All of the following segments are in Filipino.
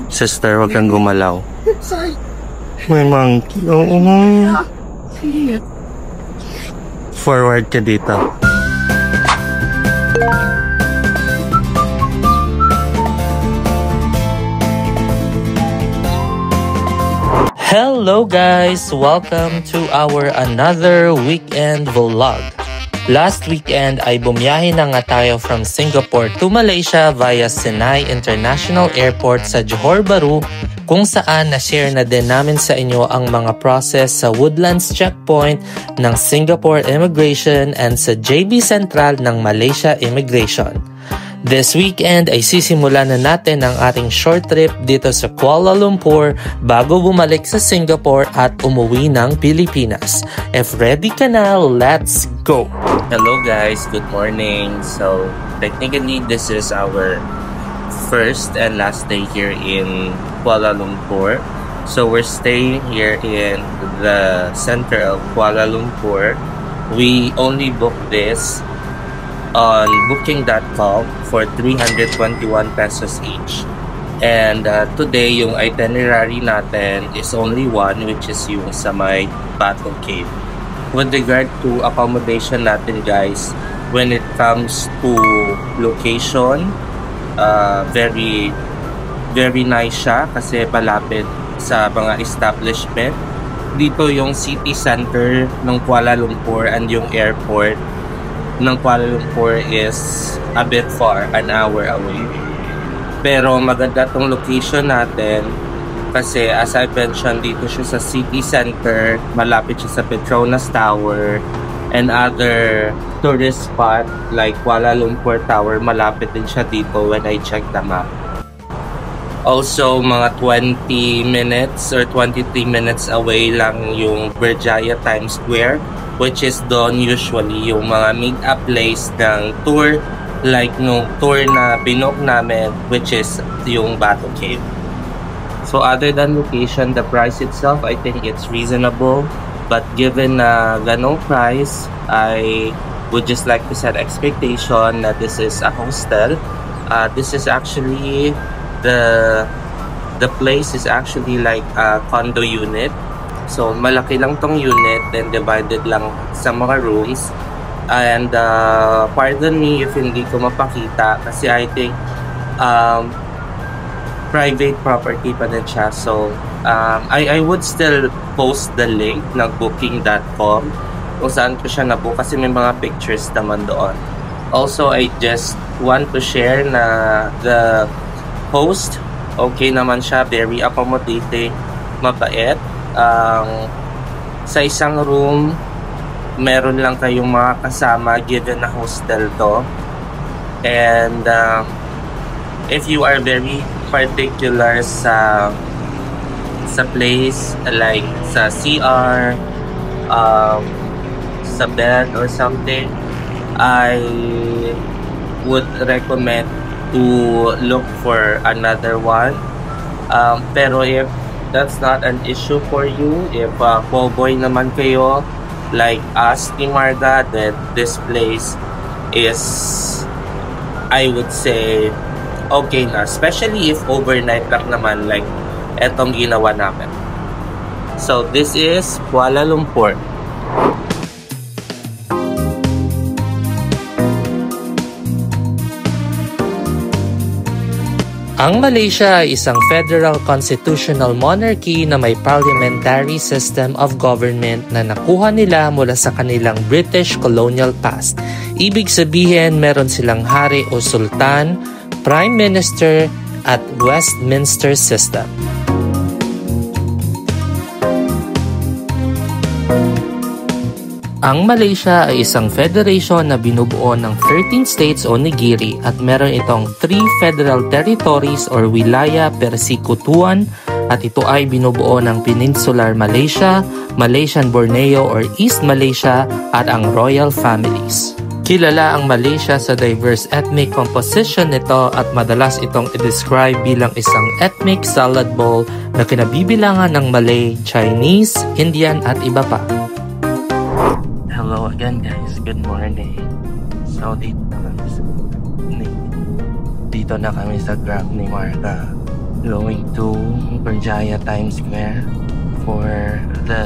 Sister, wag kang gumalaw. May monkey. Oo nga. Forward ka dito. Hello guys! Welcome to our another weekend vlog. Last weekend ay bumiyahe na nga tayo from Singapore to Malaysia via Senai International Airport sa Johor Bahru, kung saan na-share na din namin sa inyo ang mga process sa Woodlands Checkpoint ng Singapore Immigration and sa JB Central ng Malaysia Immigration. This weekend ay sisimula na natin ang ating short trip dito sa Kuala Lumpur bago bumalik sa Singapore at umuwi ng Pilipinas. If ready ka na, let's go! Hello guys, good morning. So technically this is our first and last day here in Kuala Lumpur. So we're staying here in the center of Kuala Lumpur. We only booked this on booking.com for 321 pesos each. And today, yung itinerary natin is only one, which is yung sa may Battle Cave. With regard to accommodation natin guys, when it comes to location, very nice siya kasi palapit sa mga establishment. Dito yung city center ng Kuala Lumpur and yung airport ng Kuala Lumpur is a bit far, an hour away. Pero maganda tong location natin kasi as I mentioned, dito siya sa city center, malapit siya sa Petronas Tower and other tourist spot like Kuala Lumpur Tower, malapit din siya dito when I checked the map. Also, mga 20 minutes or 23 minutes away lang yung Berjaya Times Square, which is doon usually yung mga meet-up place ng tour, like nung tour na binook namin, which is yung Battle Cave. So other than location, the price itself, I think it's reasonable. But given na ganong price, I would just like to set expectation that this is a hostel. This is actually, the place is actually like a condo unit. So, malaki lang tong unit, then divided lang sa mga rooms. And pardon me if hindi ko mapakita kasi I think private property pa din siya. So, I would still post the link ng booking.com kung saan ko siya nabook kasi may mga pictures naman doon. Also, I just want to share na the host, okay naman siya, very accommodating, mabait. Sa isang room, meron lang kayong mga kasama given na hostel to. And if you are very particular sa place, like sa CR, sa bed or something, I would recommend to look for another one. Pero if that's not an issue for you, if cowboy naman kayo like us ni Marga, then this place is, I would say, okay na, especially if overnight lang naman like etong ginawa namin. So this is Kuala Lumpur. Ang Malaysia ay isang federal constitutional monarchy na may parliamentary system of government na nakuha nila mula sa kanilang British colonial past. Ibig sabihin, meron silang hari o sultan, prime minister, at Westminster system. Ang Malaysia ay isang federation na binubuo ng 13 states o negiri at meron itong 3 federal territories or wilaya persekutuan at ito ay binubuo ng Peninsular Malaysia, Malaysian Borneo or East Malaysia at ang royal families. Kilala ang Malaysia sa diverse ethnic composition nito at madalas itong i-describe bilang isang ethnic salad bowl na kinabibilangan ng Malay, Chinese, Indian at iba pa. Hello again guys, good morning. So dito Nandito na kami sa Grab ni Martha. Going to Berjaya Times Square for the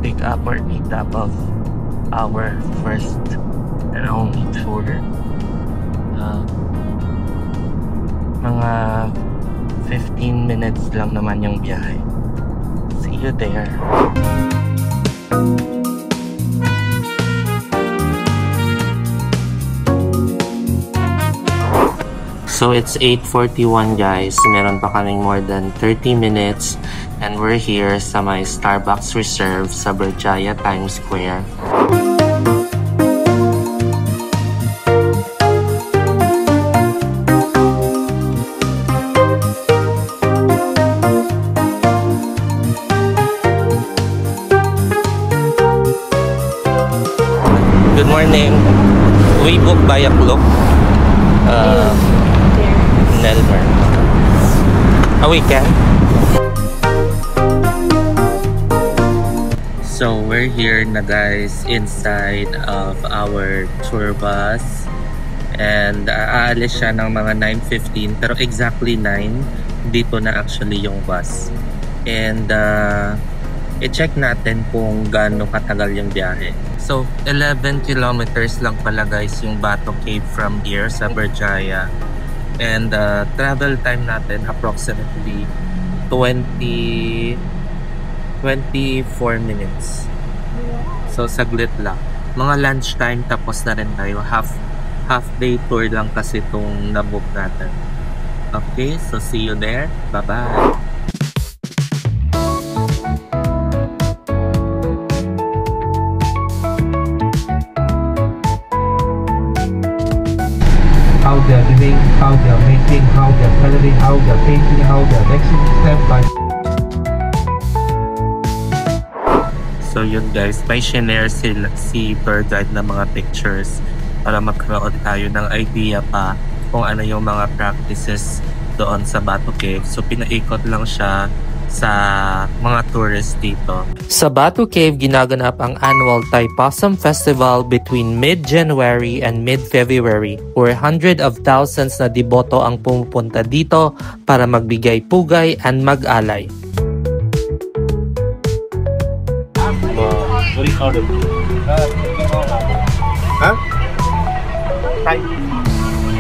pick up or meet up of our first and only tour. Mga 15 minutes lang naman yung biyahe. See you there. So it's 8:41 guys. Meron pa kaming more than 30 minutes and we're here sa may Starbucks Reserve sa Berjaya Times Square. Good morning. We booked by a clock. Nelmer. A weekend. So we're here na guys inside of our tour bus and aalis siya ng mga 9:15 pero exactly 9 dito na actually yung bus and i-check natin kung gaano katagal yung biyahe. So 11 kilometers lang pala guys yung Bato Cave from here sa Berjaya. And travel time natin approximately 24 minutes. So saglit lang. Mga lunch time tapos na rin tayo. Half day tour lang kasi itong nabook natin. Okay, so see you there. Bye-bye. How they're living, how they're making, how they're coloring, how they're painting, how they're mixing step by. So yun guys, may shinare si tour guide na mga pictures para magkaroon tayo ng idea pa kung ano yung mga practices doon sa Bato Cave. So pinaikot lang siya sa mga tourists dito. Sa Bato Cave, ginaganap ang annual Thai Possum Festival between mid-January and mid-February where hundreds of thousands na deboto ang pumupunta dito para magbigay pugay and mag-alay.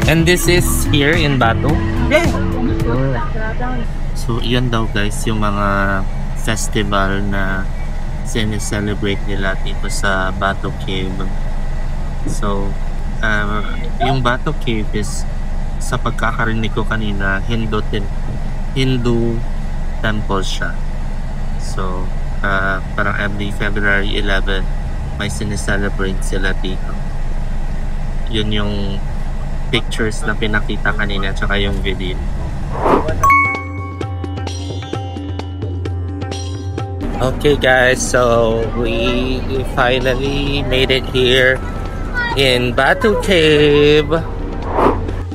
And this is here in Bato? Yeah. So, yun daw guys, yung mga festival na sineselebrate nila dito sa Bato Cave. So, yung Bato Cave is, sa pagkakarinig ko kanina, Hindu temple siya. So, parang every February 11, may sineselebrate sila dito. Yun yung pictures na pinakita kanina, tsaka yung video. Okay guys, so we finally made it here in Bato Cave.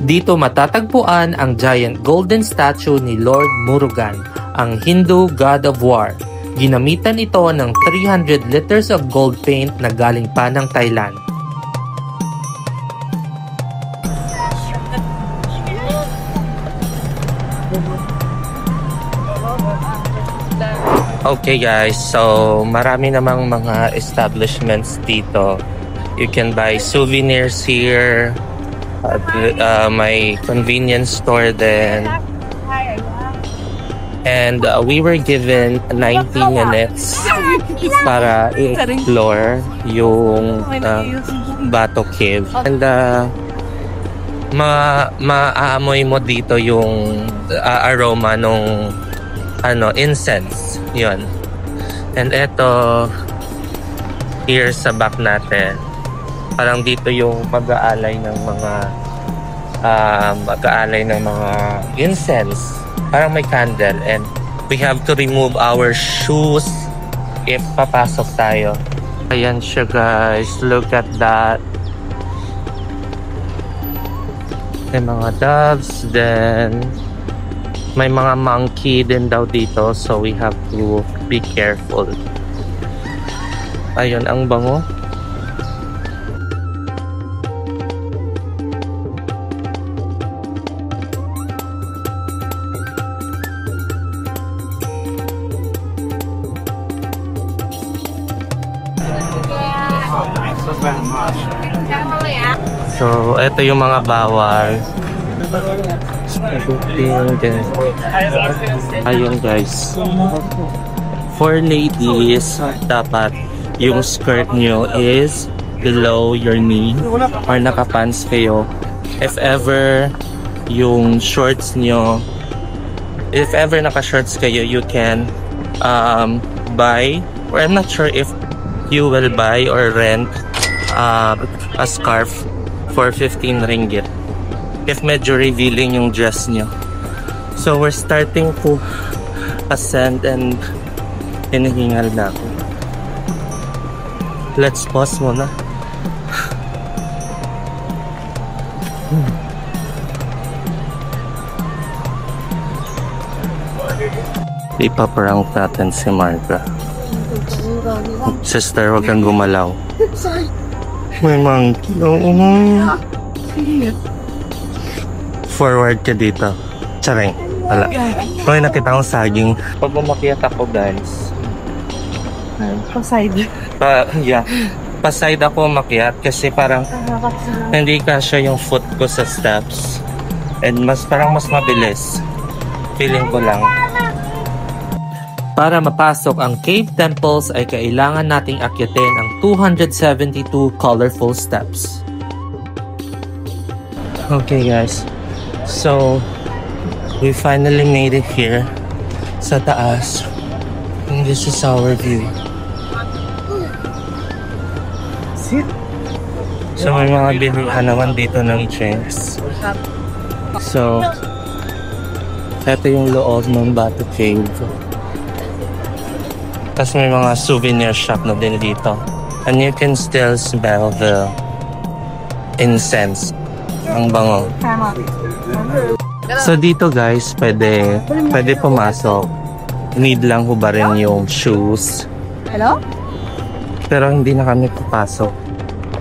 Dito matatagpuan ang giant golden statue ni Lord Murugan, ang Hindu God of War. Ginamitan ito ng 300 liters of gold paint na galing pa ng Thailand. Okay guys, so marami namang mga establishments dito. You can buy souvenirs here. May convenience store din. And we were given 90 minutes para i-explore yung Bato Cave. And maaamoy mo dito yung aroma nung incense. Yun. And eto, here sa back natin, parang dito yung mag-aalay ng mga incense. Parang may candle and we have to remove our shoes if papasok tayo. Ayan siya guys, look at that. May mga doves, then may mga monkey din daw dito, so we have to be careful. Ayun, ang bango. So, ito yung mga bawal. Ayun guys. For ladies, dapat yung skirt nyo is below your knee or nakapants kayo. If ever yung shorts nyo, if ever naka-shorts kayo, you can buy, or I'm not sure if you will buy or rent a scarf for 15 ringgit if medyo revealing yung dress nyo. So we're starting to ascend and hinihingal na ako. Let's pause muna. Ipaprank natin si Marga. Sister, huwag kang gumalaw. May monkey. Forward ka dito. Charing. Wala. Okay, nakita akong saging. Pag umakyat ako, guys. Pa-side. Yeah. Pa-side ako umakyat kasi parang hindi kasya yung foot ko sa steps. And parang mas mabilis. Feeling ko lang. Para mapasok ang cave temples ay kailangan nating akyatin ang 272 colorful steps. Okay guys, so we finally made it here sa taas. And this is our view. So may mga bilihan naman dito ng drinks. So, ito yung loob ng Batu Cave. Tapos may mga souvenir shop na din dito. And you can still smell the incense. Ang bango. So dito guys, pwede pumasok. Need lang hubarin yung shoes. Hello? Pero hindi na kami papasok.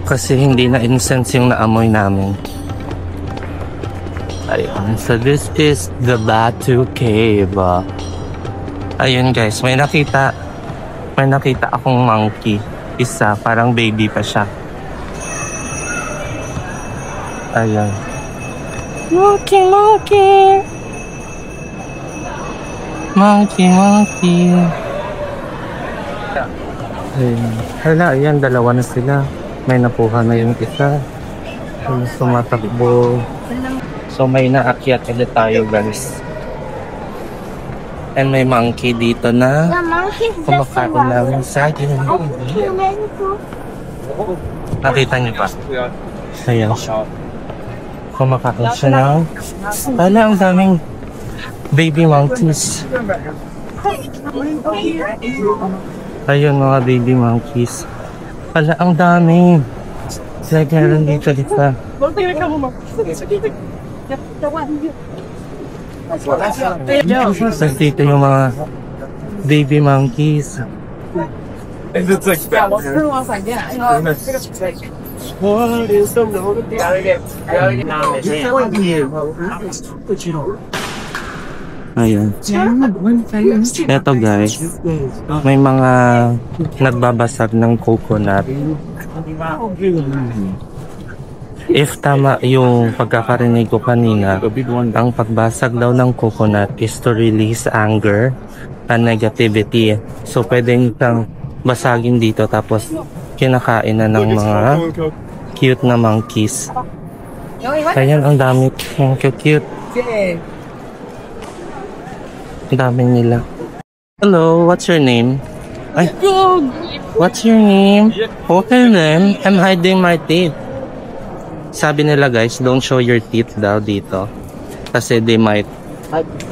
Kasi hindi na incense yung naamoy namin. Ayun. So this is the Batu Cave. Ayun guys, may nakita akong monkey. Isa, parang baby pa siya. Ayan. Monkey, monkey! Monkey, monkey! Ayan. Hala, ayan, dalawa na sila. May nakuha na yung isa. Sumatakbo. So may naakyat ulit tayo guys. And may monkey dito na kumakain namin sa akin. Nakita niyo pa? Ayan. Kumakain siya ng... Wala, ang daming baby monkeys. Ayun mga baby monkeys. Wala, ang dami. Lagyan dito dito. So dito yung mga baby monkeys. Ayan. Eto guys, may mga nagbabasag ng coconut. If tama yung pagkakarinig ko kanina, ang pagbasag daw ng coconut is to release anger and negativity. So pwedeng kang basagin dito tapos kinakain na ng mga cute na monkeys. Ayan, ang dami. Ang cute. Ang dami nila. Hello, what's your name? Ay, what's your name? Okay then, I'm hiding my teeth. Sabi nila guys, don't show your teeth daw dito. Kasi they might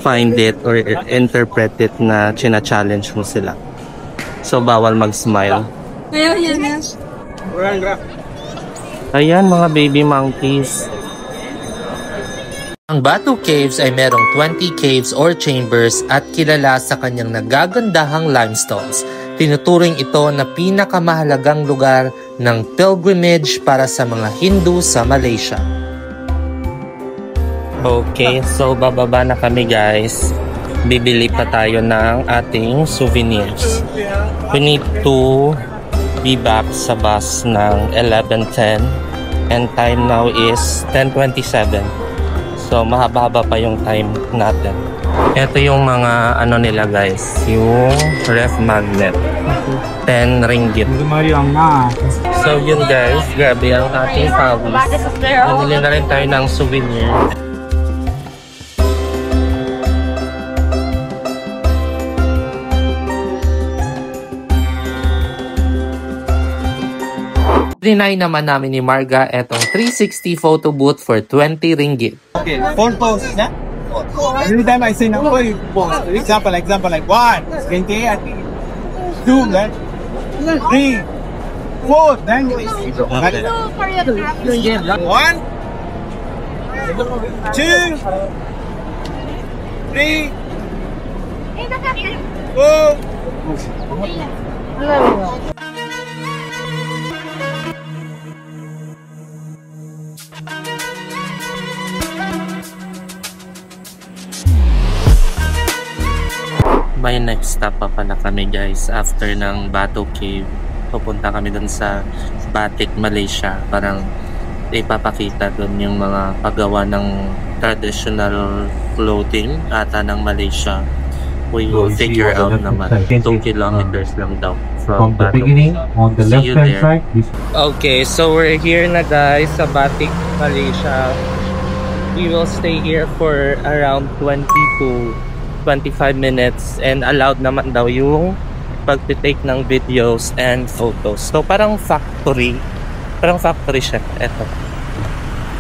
find it or interpret it na china-challenge mo sila. So bawal mag-smile. Ayan mga baby monkeys. Ang Batu Caves ay merong 20 caves or chambers at kilala sa kanyang nagagandahang limestones. Tinuturing ito na pinakamahalagang lugar ng pilgrimage para sa mga Hindu sa Malaysia. Okay, so bababa na kami guys. Bibili pa tayo ng ating souvenirs. We need to be back sa bus ng 11:10 And time now is 10:27. So mahaba-haba pa yung time natin. Ito yung mga ano nila guys, yung ref magnet. 10 ringgit. So yun guys, grabe ang ating pawis. Bumili na rin tayo ng souvenir. Deny naman namin ni Marga etong 360 photo booth for 20 ringgit. Okay, photos, yeah? Every time I say number, you post. Example, like 1, 20, I think 2, then 3, 4, then 1, 2, 3, 4. May next stop pa pala kami guys after ng Batu Cave. Pupunta kami dun sa Batik, Malaysia. Parang ipapakita dun yung mga paggawa ng traditional clothing ata ng Malaysia. We will figure out naman. 2 kilometers lang daw From the Batu. beginning, on the See left you hand there. side, this Okay, so we're here na guys sa Batik, Malaysia. We will stay here for around 20 to 25 minutes and allowed naman daw yung pagtitake ng videos and photos. So parang factory siya. Eto.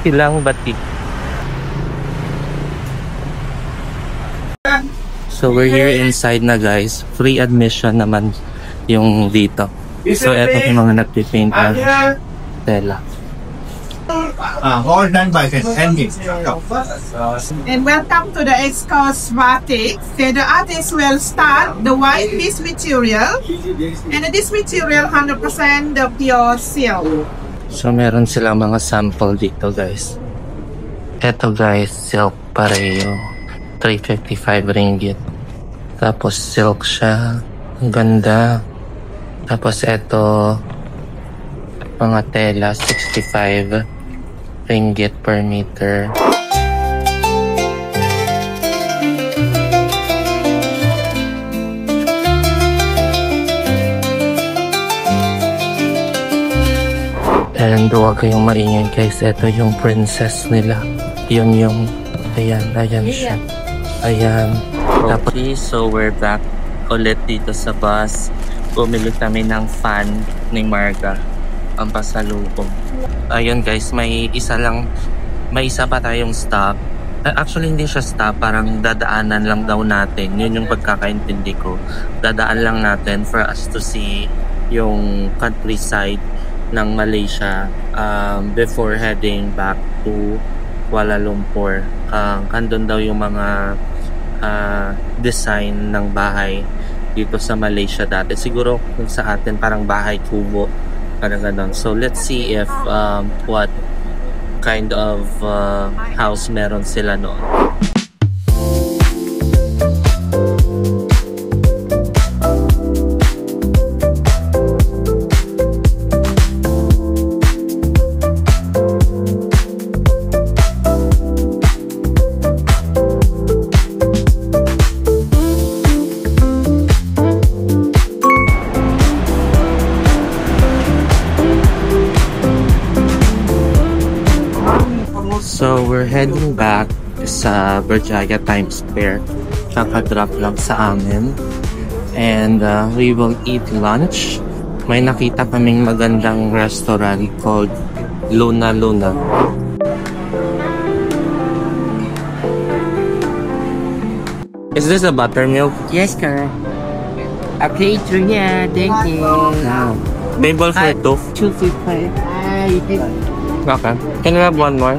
Silang Batik. So we're here inside na guys. Free admission naman yung dito. So eto yung mga nagpipaint ng tela. All done by the handmade. And welcome to the Excos Batik. So the artist will start the white this material, and this material 100% the pure silk. So meron silang mga sample dito guys. Eto guys, silk pareo. 355 ringgit. Tapos silk siya. Ang ganda. Tapos eto mga tela 65 ringgit per meter. And huwag kayong maingay guys. Ito yung princess nila. Yun yung ayan siya. Ayan. Tapos, so we're back ulit dito sa bus. Bumili kami ng fan ni Marga. Ang pasalubong. Ayun guys, may isa pa tayong stop. Actually hindi siya stop, parang dadaanan lang daw natin. Yun yung pagkakaintindi ko. Dadaan lang natin for us to see yung countryside ng Malaysia before heading back to Kuala Lumpur. Andun daw yung mga design ng bahay dito sa Malaysia dati. Siguro kung sa atin parang bahay kubo. So let's see if what kind of house meron sila noon. So we're heading back sa Berjaya Times Square. Kakadrop lang sa amin. And we will eat lunch. May nakita kaming magandang restaurant called Luna Luna. Is this a buttermilk? Yes, sir. A plate for you. Thank you. Table for two. 255. Okay. Can we have one more?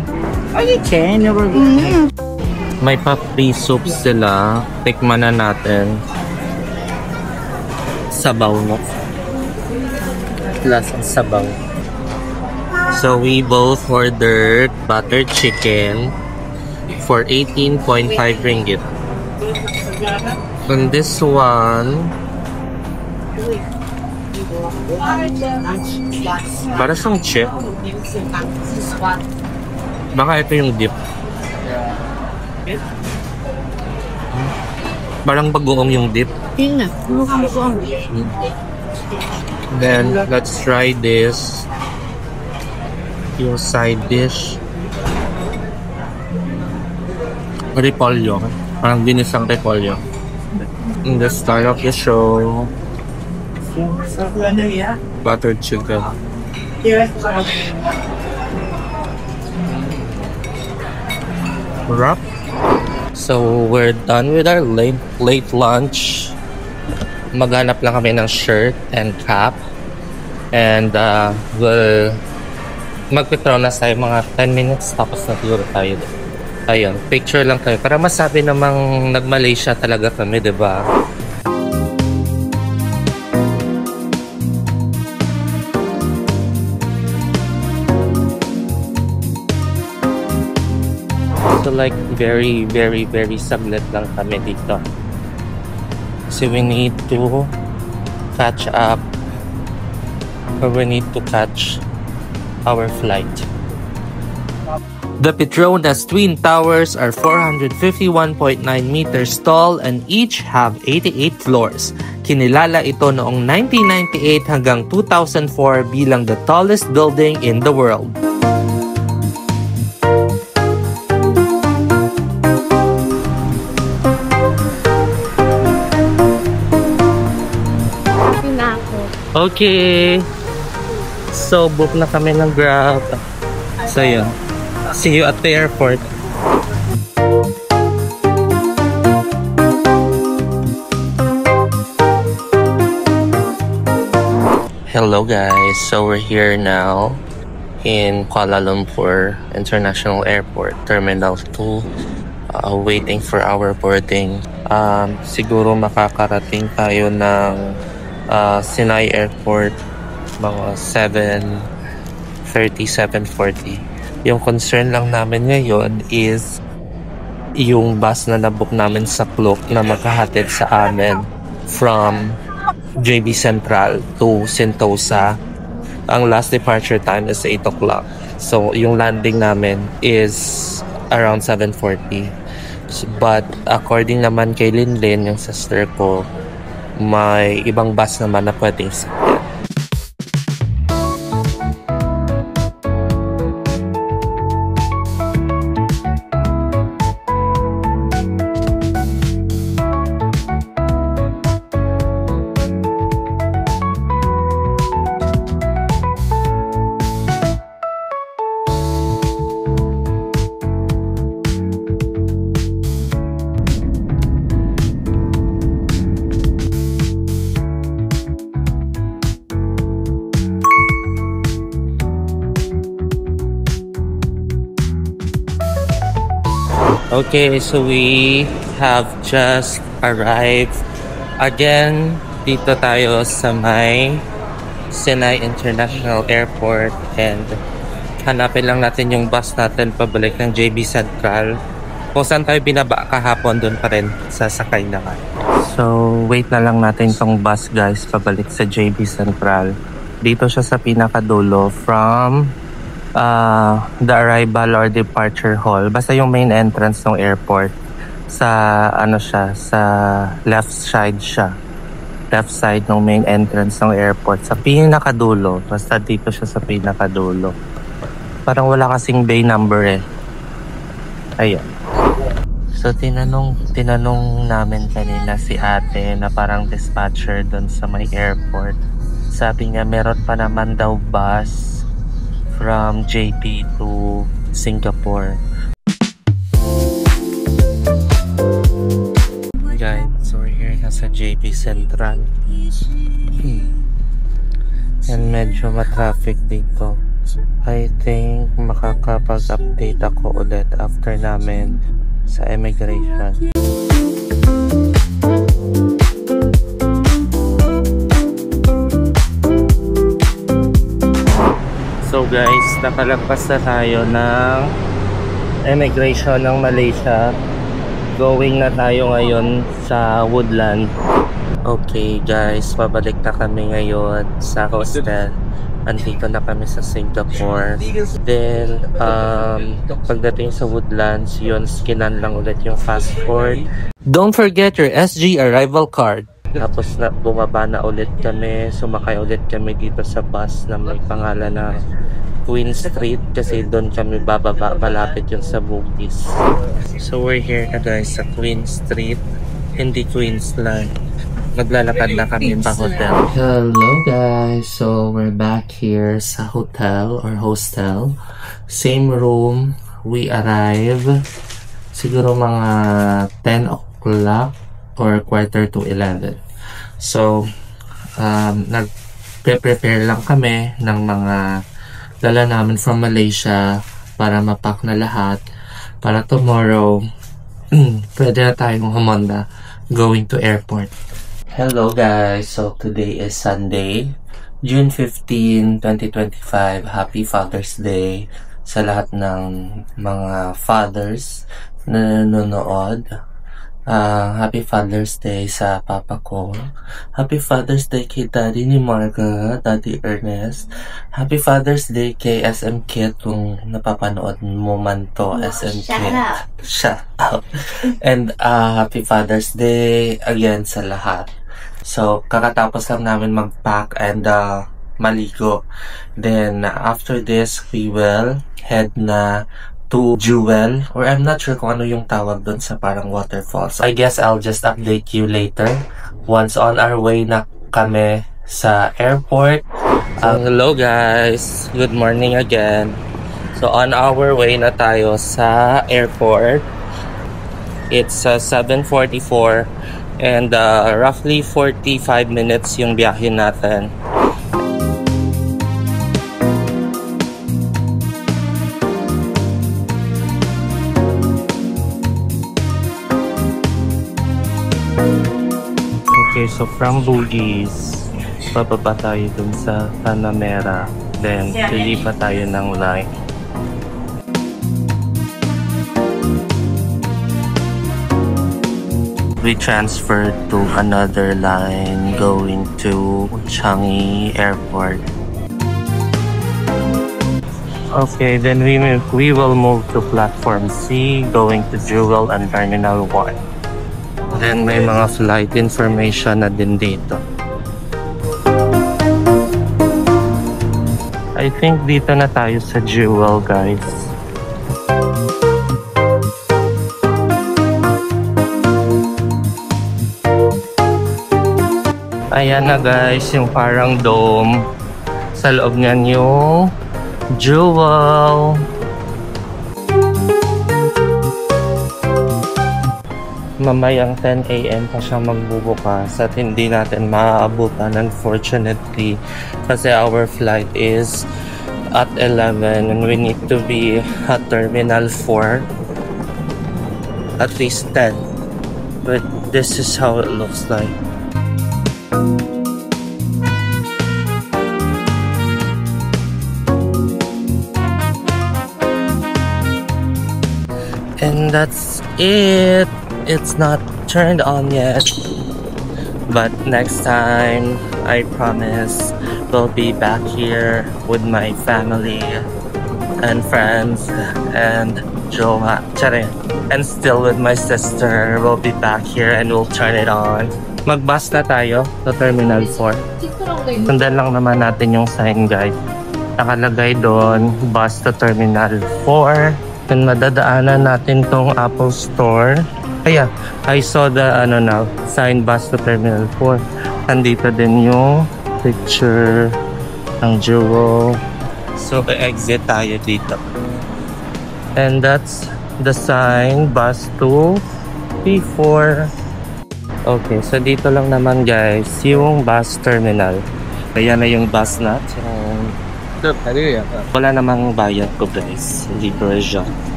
Oh, you can. No problem. May pa-free soup sila. Tikman na natin. Sabaw mo. Lasang sabaw. So we both ordered buttered chicken for 18.5 ringgit. And this one Para siyang chip. Baka ito yung dip. Parang bagoong yung dip. Then, let's try this. Yung side dish. Repolyo. Parang ginisang repolyo. In the start of the show, buttered chicken. Wrap. So, we're done with our late lunch. Maghanap lang kami ng shirt and cap. And we'll mag-Petronas tayo mga 10 minutes tapos naturo tayo. Ayun, picture lang tayo para masabi namang nag-Malaysia talaga kami, diba? So like very saglit lang kami dito. So we need to catch up, or we need to catch our flight. The Petronas Twin Towers are 451.9 meters tall and each have 88 floors. Kinilala ito noong 1998 hanggang 2004 bilang the tallest building in the world. Okay. So, book na kami ng Grab. So, yun. See you at the airport. Hello guys, so we're here now in Kuala Lumpur International Airport, Terminal 2, waiting for our boarding. Siguro makakarating tayo ng Sinai Airport mga 7:30, 7:40. Yung concern lang namin ngayon is yung bus na nabook namin sa Klook na maghahatid sa amin from JB Central to Sentosa. Ang last departure time is 8 o'clock. So, yung landing namin is around 7:40. But according naman kay Linlin, yung sister ko, may ibang bus naman na pwedeng sakyan. Okay, so we have just arrived again. Dito tayo sa may Sinai International Airport and hanapin lang natin yung bus natin pabalik ng JB Central. Kung saan tayo binaba kahapon, doon pa rin sasakay naman. So, wait na lang natin tong bus guys pabalik sa JB Central. Dito siya sa pinakadulo from the arrival or departure hall. Basta yung main entrance ng airport. Sa ano siya, sa left side siya. Left side ng main entrance ng airport. Sa pinakadulo. Basta dito siya sa pinakadulo. Parang wala kasing bay number eh. Ayan. So tinanong namin kanina si ate na parang dispatcher doon sa may airport. Sabi niya meron pa naman daw bus from JP to Singapore. Guys, so we're here na sa JP Central. And medyo ma-traffic dito. I think makakapag-update ako ulit after namin sa immigration. So guys, nakalagpas na tayo ng immigration ng Malaysia. Going na tayo ngayon sa Woodland. Okay guys, pabalik na kami ngayon sa hostel. Andito na kami sa Singapore. Then, pagdating sa Woodlands, yun, skinan lang ulit yung passport. Don't forget your SG arrival card. Tapos na bumaba na ulit kami, sumakay ulit kami dito sa bus na may pangalan na Queen Street kasi doon kami bababa, malapit yun sa Bugis. So we're here na guys sa Queen Street, hindi Queensland. Maglalakad na kami pa hotel. Hello guys, so we're back here sa hotel or hostel. Same room, we arrive siguro mga 10 o'clock or quarter to 11. So, nag-prepare lang kami ng mga dala namin from Malaysia para mapak na lahat. Para tomorrow, pwede na tayong humanda going to airport. Hello guys, so today is Sunday, June 15, 2025. Happy Father's Day sa lahat ng mga fathers na nanonood. Happy Father's Day sa papa ko. Happy Father's Day kay Daddy ni Marga, Daddy Ernest. Happy Father's Day kay SM Kit kung napapanood mo man to, SM Kit. Shut up. And Happy Father's Day again sa lahat. So, kakatapos lang namin mag-pack and maligo. Then, after this, we will head na to Jewel, or I'm not sure kung ano yung tawag doon sa parang waterfalls. I guess I'll just update you later once on our way na kami sa airport. Hello guys, good morning again. So on our way na tayo sa airport. It's 7:44 and roughly 45 minutes yung biyahe natin. Okay, so from Bugis, bababa tayo dun sa Panamera. Then, lilipat tayo ng line. We transferred to another line going to Changi Airport. Okay, then we will move to Platform C, going to Jewel and Terminal 1. Then may mga flight information na din dito. I think dito na tayo sa Jewel guys. Ayan na guys, yung parang dome. Sa loob niyan yung Jewel. Mamayang 10 AM pa siya magbubukas at hindi natin maaabutan unfortunately kasi our flight is at 11 and we need to be at Terminal 4 at least 10, but this is how it looks like. And that's it. It's not turned on yet, but next time I promise we'll be back here with my family and friends and Joa, and still with my sister. We'll be back here and we'll turn it on. Mag-bus na tayo sa Terminal 4. Sundan lang naman natin yung sign guide. Nakalagay doon, bus to Terminal 4. Then madadaanan natin tong Apple Store. Kaya, I saw the sign bus to Terminal 4. Nandito din yung picture ng Jewel. So, exit tayo dito. And that's the sign bus to P4. Okay, so dito lang naman guys, yung bus terminal. Kaya na yung bus natin. Wala namang bayad ko guys. Libre siya.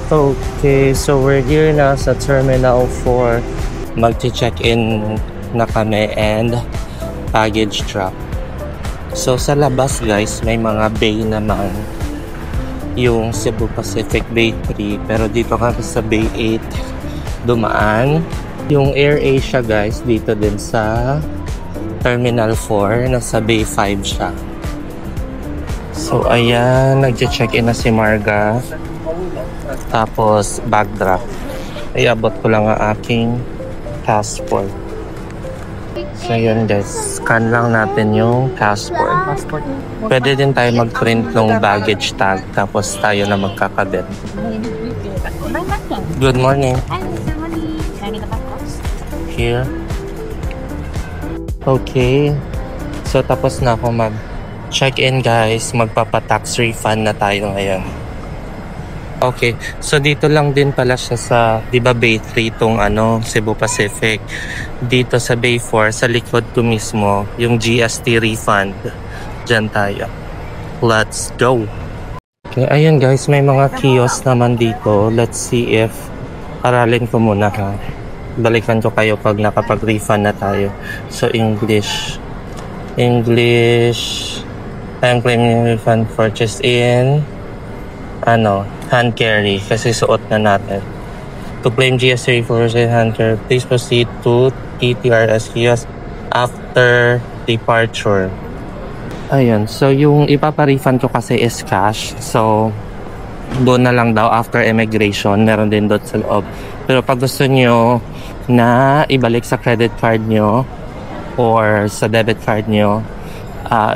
Okay, so we're here na sa Terminal 4. Magti-check-in na kami and baggage drop. So sa labas guys, may mga bay naman. yung Cebu Pacific Bay 3. Pero dito kami sa Bay 8 dumaan. Yung AirAsia guys, dito din sa Terminal 4. Nasa Bay 5 siya. So ayan, nag-check-in na si Marga. Tapos bag drop. Iabot ko lang ang aking passport. So yun guys, scan lang natin yung passport. Pwede din tayo mag-print ng baggage tag, tapos tayo na magkakabit. Good morning. Here. Okay. So tapos na ako mag-check-in guys. Magpapa-tax refund na tayo ngayon. Okay, so dito lang din pala siya sa, di ba Bay 3 itong Cebu Pacific. Dito sa Bay 4, sa likod ko mismo, yung GST refund. Diyan tayo. Let's go! Okay, ayun guys, may mga kiosk naman dito. Let's see if, aralin ko muna ha. Balikan ko kayo pag nakapag-refund na tayo. So English, I'm claiming refund purchase in hand carry kasi suot na natin. To claim GST for hand carry, please proceed to TTRS kiosk after departure. Ayun, so yung ipapa-refund ko kasi is cash. So doon na lang daw after immigration, meron din doon sa loob. Pero pag gusto nyo na ibalik sa credit card nyo or sa debit card nyo,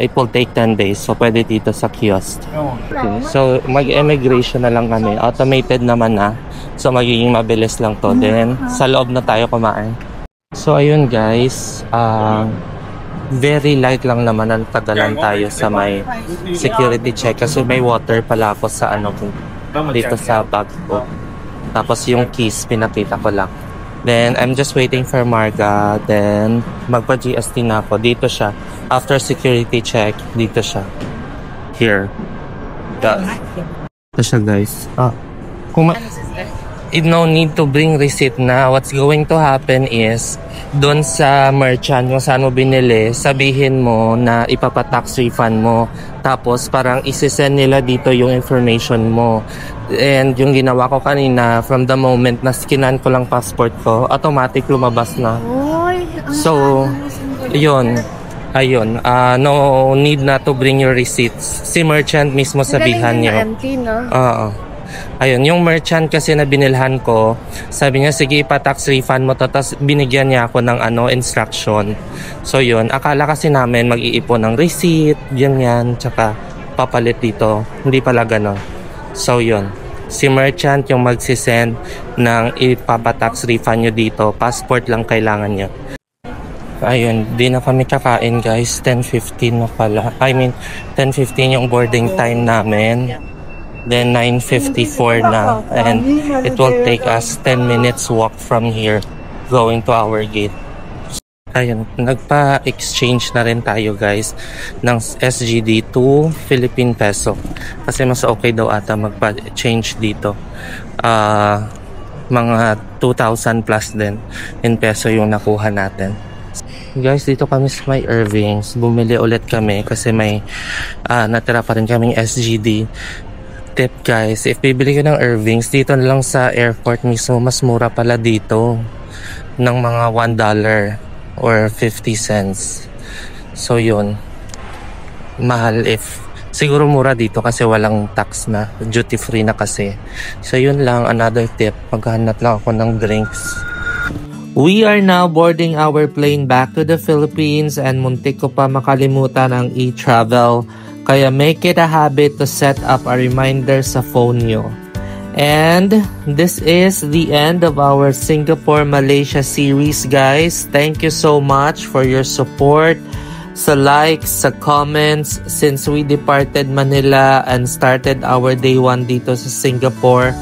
it will take 10 days. So, pwede dito sa kiosk. Okay. So, mag-immigration na lang kami. Automated naman na. So, magiging mabilis lang to. Then, sa loob na tayo kumain. So, ayun guys. Very light lang naman ang tagalan tayo sa may security check. Kasi may water pala ako sa dito sa bag ko. Tapos yung keys, pinakita ko lang. Then, I'm just waiting for Marga. Then, magpa-GST na ako. Dito siya. After security check, dito siya. Here. Dito siya, guys. No need to bring receipt na. What's going to happen is, doon sa merchant kung saan mo binili, sabihin mo na ipapa-tax refund mo. Tapos, parang isisend nila dito yung information mo. And yung ginawa ko kanina, from the moment na skinan ko lang passport ko, automatic lumabas na. So, yun. Ayun. No need na to bring your receipts. Si merchant mismo sabihan niyo. Ayun. Yung merchant kasi na binilhan ko, sabi niya, sige, pa-tax refund mo to. Tapos binigyan niya ako ng instruction. So, yun. Akala kasi namin mag-iipon ng receipt, ganyan, tsaka papalit dito. Hindi pala gano'n. So, yun. Si merchant yung magsisend ng ipapatax refund nyo dito. Passport lang kailangan nyo. Ayun, di na kami kakain guys. 10:15 na pala. 10:15 yung boarding time namin. Then 9:54 na. And it will take us 10 minutes walk from here going to our gate. Ayun, nagpa-exchange na rin tayo guys ng SGD to Philippine Peso. Kasi mas okay daw ata magpa-change dito. Mga 2,000 plus din in peso yung nakuha natin. Guys, dito kami sa may Irvings. Bumili ulit kami kasi may natira pa rin kaming SGD. Tip guys, if bibili ko ng Irvings, dito na lang sa airport mismo, mas mura pala dito ng mga $1 or 50 cents. So yun, mahal if siguro mura dito kasi walang tax na, duty free na kasi. So yun lang, another tip, maghanap lang ako ng drinks. We are now boarding our plane back to the Philippines and muntik ko pa makalimutan ang e-travel, kaya make it a habit to set up a reminder sa phone nyo. And this is the end of our Singapore Malaysia series guys. Thank you so much for your support, sa likes, sa comments since we departed Manila and started our day 1 dito sa Singapore.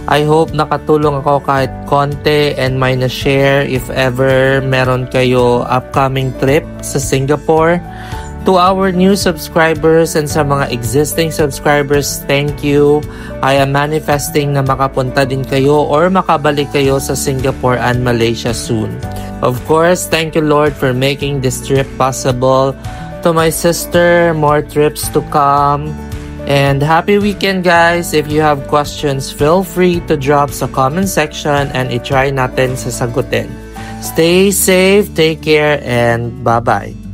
I hope nakatulong ako kahit konti and may na-share if ever meron kayo upcoming trip sa Singapore. To our new subscribers and sa mga existing subscribers, thank you. I am manifesting na makapunta din kayo or makabalik kayo sa Singapore and Malaysia soon. Of course, thank you Lord for making this trip possible. To my sister, more trips to come. And happy weekend, guys! If you have questions, feel free to drop sa comment section and i-try natin sasagutin. Stay safe, take care, and bye-bye!